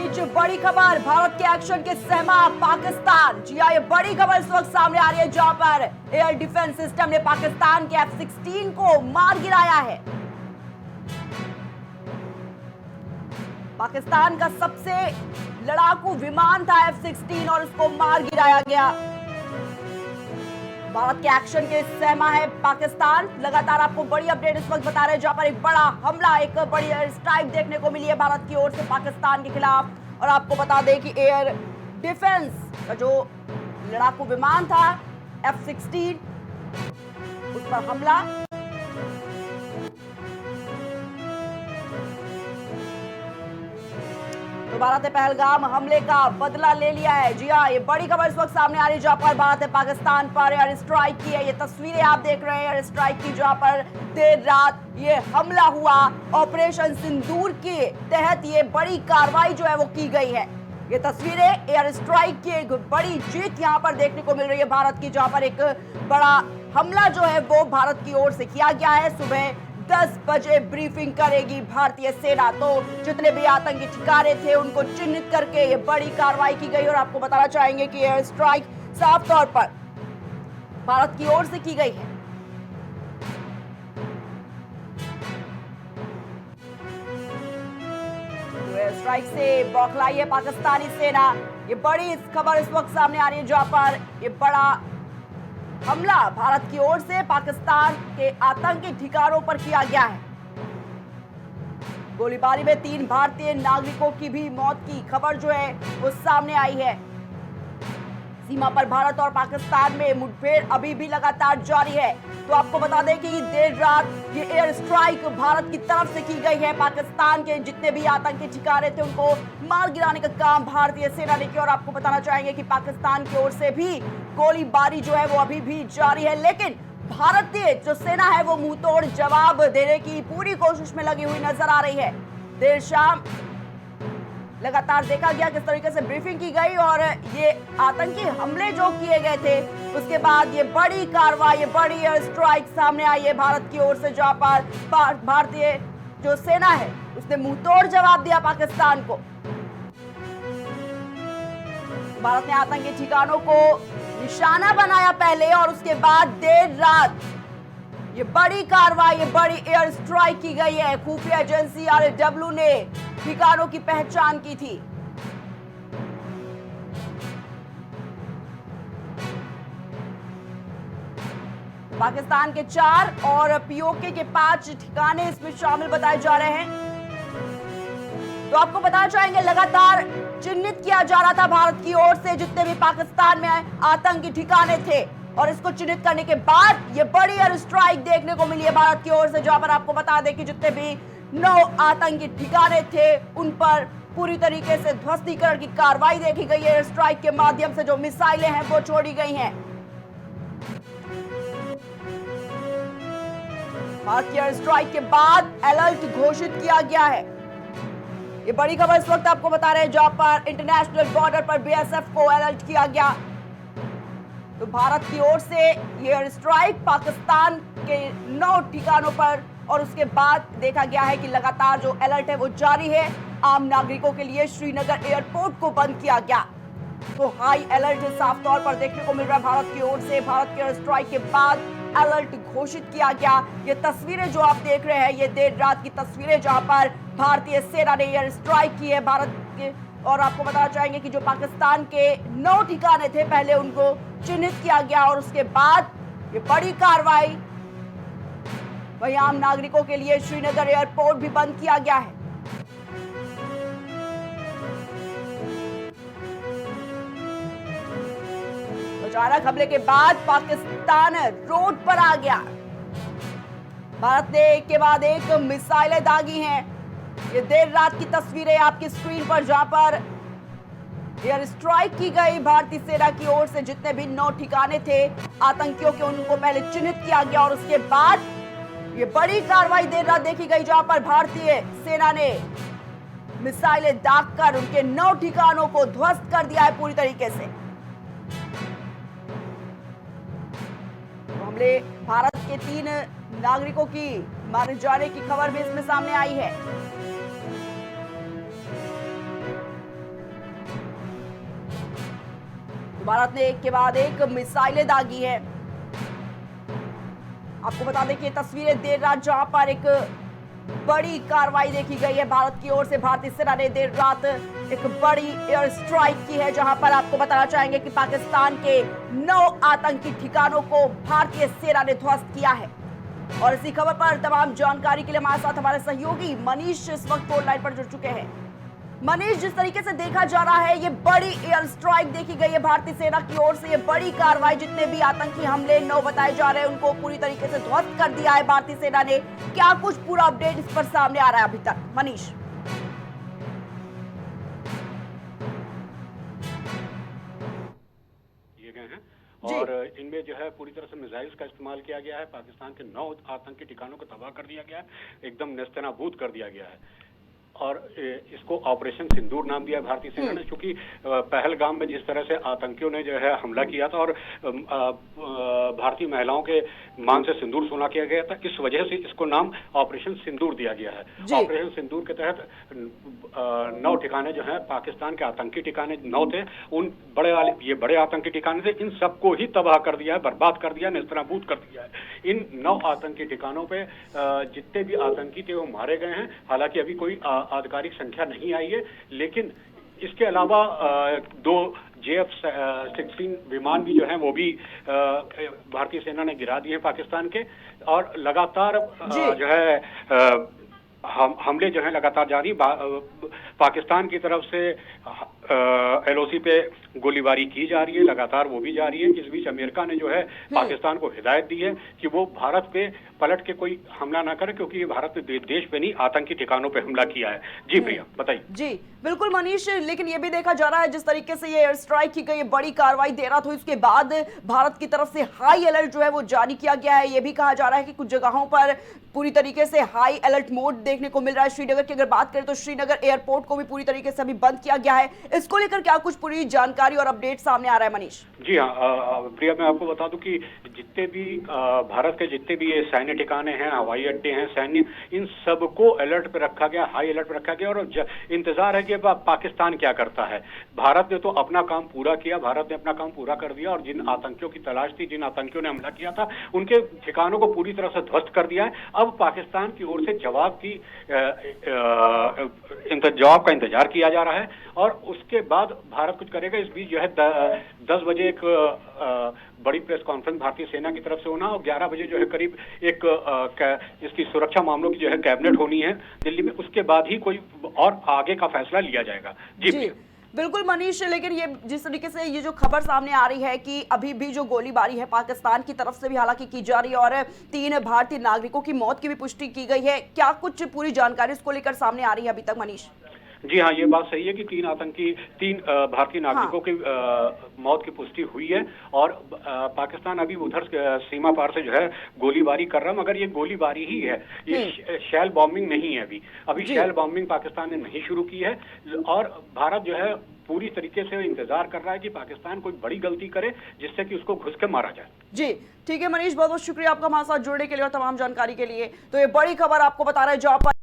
बीच बड़ी खबर, भारत के एक्शन के सहमा पाकिस्तान। जी हां, ये बड़ी खबर इस वक्त सामने आ रही है जहां पर एयर डिफेंस सिस्टम ने पाकिस्तान के F-16 को मार गिराया है। पाकिस्तान का सबसे लड़ाकू विमान था F-16 और उसको मार गिराया गया। भारत के एक्शन के सहमा है पाकिस्तान। लगातार आपको बड़ी अपडेट इस वक्त बता रहे हैं जहां पर एक बड़ा हमला, एक बड़ी एयर स्ट्राइक देखने को मिली है भारत की ओर से पाकिस्तान के खिलाफ। और आपको बता दें कि एयर डिफेंस का जो लड़ाकू विमान था F-16, उस पर हमला। तो भारत ने पहलगाम हमले का बदला ले लिया है। जी हाँ, ये बड़ी खबर इस वक्त सामने आ रही है जहां पर भारत ने पाकिस्तान पर एयर स्ट्राइक की है। ये तस्वीरें आप देख रहे हैं एयर स्ट्राइक की, जहां पर देर रात ये हमला हुआ। ऑपरेशन सिंदूर के तहत ये बड़ी कार्रवाई जो है वो की गई है। ये तस्वीरें एयर स्ट्राइक की एक बड़ी जीत यहां पर देखने को मिल रही है भारत की, जहां पर एक बड़ा हमला जो है वो भारत की ओर से किया गया है। सुबह 10 बजे ब्रीफिंग करेगी भारतीय सेना। तो जितने भी आतंकी ठिकाने थे उनको चिन्हित करके ये बड़ी कार्रवाई की गई। और आपको बताना चाहेंगे कि एयर स्ट्राइक साफ तौर पर भारत की ओर से की गई है। तो एयर स्ट्राइक से बौखलाई है पाकिस्तानी सेना। ये बड़ी खबर इस वक्त सामने आ रही है जहां पर ये बड़ा हमला भारत की ओर से पाकिस्तान के आतंकी ठिकानों पर किया गया है। गोलीबारी में 3 भारतीय नागरिकों की भी मौत की खबर जो है वो सामने आई है। सीमा पर भारत और पाकिस्तान में मुठभेड़ अभी भी लगातार जारी है। तो आपको बता दें कि देर रात ये एयर स्ट्राइक भारत की तरफ से की गई है। पाकिस्तान के जितने भी आतंकी ठिकाने थे उनको मार गिराने का काम भारतीय सेना ने किया। और आपको बताना चाहेंगे कि पाकिस्तान की ओर से भी गोलीबारी जो है वो अभी भी जारी है, लेकिन भारतीय जो सेना है वो मुंहतोड़ जवाब देने की पूरी कोशिश में लगी हुई नजर आ रही है। देर शाम लगातार देखा गया किस तरीके से ब्रीफिंग की गई और ये आतंकी हमले जो किए गए थे उसके बाद ये बड़ी कार्रवाई, ये बड़ी एयर स्ट्राइक सामने आई है भारत की ओर से, जहां पर भारतीय जो सेना है उसने मुंहतोड़ जवाब दिया पाकिस्तान को। भारत ने आतंकी ठिकानों को निशाना बनाया पहले और उसके बाद देर रात ये बड़ी कार्रवाई, ये बड़ी एयर स्ट्राइक की गई है। खुफिया एजेंसी RSW ने ठिकानों की पहचान की थी। पाकिस्तान के 4 और POK के 5 ठिकाने इसमें शामिल बताए जा रहे हैं। तो आपको बताना चाहेंगे लगातार चिन्हित किया जा रहा था भारत की ओर से जितने भी पाकिस्तान में आतंकी ठिकाने थे, और इसको चिन्हित करने के बाद ये बड़ी एयर स्ट्राइक देखने को मिली है भारत की ओर से, जहां पर आपको बता दें कि जितने भी 9 आतंकी ठिकाने थे उन पर पूरी तरीके से ध्वस्तीकरण की कार्रवाई देखी गई है। एयर स्ट्राइक के माध्यम से जो मिसाइलें हैं वो छोड़ी गई हैं। भारत की एयर स्ट्राइक के बाद अलर्ट घोषित किया गया है। ये बड़ी खबर इस वक्त आपको बता रहे हैं जहां पर इंटरनेशनल बॉर्डर पर BSF को अलर्ट किया गया। तो भारत की ओर से ये एयर स्ट्राइक पाकिस्तान के 9 ठिकानों पर, और उसके बाद देखा गया है कि लगातार जो अलर्ट है वो जारी है। आम नागरिकों के लिए श्रीनगर एयरपोर्ट को बंद किया गया। तो हाई अलर्ट साफ तौर पर देखने को मिल रहा है भारत की ओर से। भारत के एयर स्ट्राइक के बाद अलर्ट घोषित किया गया। ये तस्वीरें जो आप देख रहे हैं ये देर रात की तस्वीरें जहां पर भारतीय सेना ने एयर स्ट्राइक की है भारत के। और आपको बताना चाहेंगे कि जो पाकिस्तान के 9 ठिकाने थे पहले उनको चिन्हित किया गया और उसके बाद ये बड़ी कार्रवाई। वहीं आम नागरिकों के लिए श्रीनगर एयरपोर्ट भी बंद किया गया है। अचानक हमले के बाद पाकिस्तान रोड पर आ गया। भारत ने एक के बाद एक मिसाइलें दागी हैं। ये देर रात की तस्वीरें आपकी स्क्रीन पर, जहां पर एयर स्ट्राइक की गई भारतीय सेना की ओर से। जितने भी 9 ठिकाने थे आतंकियों के उनको पहले चिन्हित किया गया और उसके बाद ये बड़ी कार्रवाई देर रात देखी गई जहां पर भारतीय सेना ने मिसाइलें दागकर उनके 9 ठिकानों को ध्वस्त कर दिया है पूरी तरीके से। हमले भारत के 3 नागरिकों की मारे जाने की खबर भी इसमें सामने आई है। भारत ने एक के बाद एक मिसाइलें दागी है। आपको बता दें कि ये तस्वीरें देर रात जहां पर एक बड़ी कार्रवाई देखी गई है भारत की ओर से। भारतीय सेना ने देर रात एक बड़ी एयर स्ट्राइक की है, जहां पर आपको बताना चाहेंगे कि पाकिस्तान के 9 आतंकी ठिकानों को भारतीय सेना ने ध्वस्त किया है। और इसी खबर पर तमाम जानकारी के लिए हमारे साथ हमारे सहयोगी मनीष इस वक्त फोन लाइन पर जुड़ चुके हैं। मनीष, जिस तरीके से देखा जा रहा है, ये बड़ी एयर स्ट्राइक देखी गई है भारतीय सेना की ओर से, ये बड़ी कार्रवाई, जितने भी आतंकी हमले 9 बताए जा रहे हैं उनको पूरी तरीके से ध्वस्त कर दिया है भारतीय सेना ने। क्या कुछ पूरा अपडेट इस पर सामने आ रहा है अभी तक, मनीष? और इनमें जो है पूरी तरह से मिसाइल्स का इस्तेमाल किया गया है। पाकिस्तान के 9 आतंकी ठिकानों को तबाह कर दिया गया है, एकदम नेस्तनाबूद कर दिया गया है। और इसको ऑपरेशन सिंदूर नाम दिया भारतीय सेना ने, क्योंकि पहलगाम में जिस तरह से आतंकियों ने जो है हमला किया था और भारतीय महिलाओं के मांग से सिंदूर सोना किया गया था, इस वजह से इसको नाम ऑपरेशन सिंदूर दिया गया है। ऑपरेशन सिंदूर के तहत 9 ठिकाने जो हैं पाकिस्तान के आतंकी ठिकाने 9 थे, उन ये बड़े आतंकी ठिकाने थे, इन सबको ही तबाह कर दिया है, बर्बाद कर दिया, नेस्तनाबूद कर दिया है। इन 9 आतंकी ठिकानों पे जितने भी आतंकी थे वो मारे गए हैं। हालांकि अभी कोई आधिकारिक संख्या नहीं आई है, लेकिन इसके अलावा 2 JF-16 विमान भी जो हैं वो भी भारतीय सेना ने गिरा दिए हैं पाकिस्तान के। और लगातार जो है हमले जो है लगातार जारी। पाकिस्तान की तरफ से LOC पे गोलीबारी की जा रही है, लगातार वो भी जारी है। इस बीच अमेरिका ने जो है पाकिस्तान को हिदायत दी है कि वो भारत पे पलट के कोई हमला ना करे, क्योंकि ये भारत ने देश पे नहीं आतंकी ठिकानों पे हमला किया है। जी प्रिया, बताइए। जी बिल्कुल मनीष, लेकिन ये भी देखा जा रहा है जिस तरीके से ये एयर स्ट्राइक की गई, बड़ी कार्रवाई देर रात हुई, उसके बाद भारत की तरफ से हाई अलर्ट जो है वो जारी किया गया है। ये भी कहा जा रहा है कि कुछ जगहों पर पूरी तरीके से हाई अलर्ट मोड देखने को मिल रहा है। श्रीनगर की अगर बात करें तो श्रीनगर एयरपोर्ट को भी पूरी तरीके से अभी बंद किया गया है। इसको लेकर क्या कुछ पूरी जानकारी और अपडेट सामने आ रहा है मनीष? जी हाँ प्रिया, मैं आपको बता दूं कि जितने भी भारत के जितने भी ये सैन्य ठिकाने हैं, हवाई अड्डे हैं, सैन्य, इन सबको अलर्ट पे रखा गया, हाई अलर्ट पे रखा गया। और इंतजार है कि पाकिस्तान क्या करता है। भारत ने तो अपना काम पूरा किया, भारत ने अपना काम पूरा कर दिया और जिन आतंकियों की तलाश थी, जिन आतंकियों ने हमला किया था, उनके ठिकानों को पूरी तरह से ध्वस्त कर दिया है। अब पाकिस्तान की ओर से जवाब का इंतजार किया जा रहा है और उसके बाद भारत कुछ करेगा। इस बीच जो है 10 बजे एक बड़ी प्रेस कॉन्फ्रेंस भारतीय सेना की तरफ से होना और 11 बजे जो है करीब एक इसकी सुरक्षा मामलों की जो है कैबिनेट होनी है दिल्ली में। उसके बाद ही कोई और आगे का फैसला लिया जाएगा। जी बिल्कुल मनीष, लेकिन ये जिस तरीके से ये जो खबर सामने आ रही है कि अभी भी जो गोलीबारी है पाकिस्तान की तरफ से भी हालांकि की जा रही है और 3 भारतीय नागरिकों की मौत की भी पुष्टि की गई है, क्या कुछ पूरी जानकारी इसको लेकर सामने आ रही है अभी तक मनीष? जी हाँ, ये बात सही है कि 3 भारतीय नागरिकों की मौत की पुष्टि हुई है और पाकिस्तान अभी उधर सीमा पार से जो है गोलीबारी कर रहा है, मगर ये गोलीबारी ही है, ये शेल बॉम्बिंग नहीं है। अभी शेल बॉम्बिंग पाकिस्तान ने नहीं शुरू की है और भारत जो है पूरी तरीके से इंतजार कर रहा है कि पाकिस्तान कोई बड़ी गलती करे जिससे कि उसको घुस के मारा जाए। जी ठीक है मनीष, बहुत बहुत शुक्रिया आपका हमारे साथ जुड़ने के लिए और तमाम जानकारी के लिए। तो ये बड़ी खबर आपको बता रहे हैं जहां पर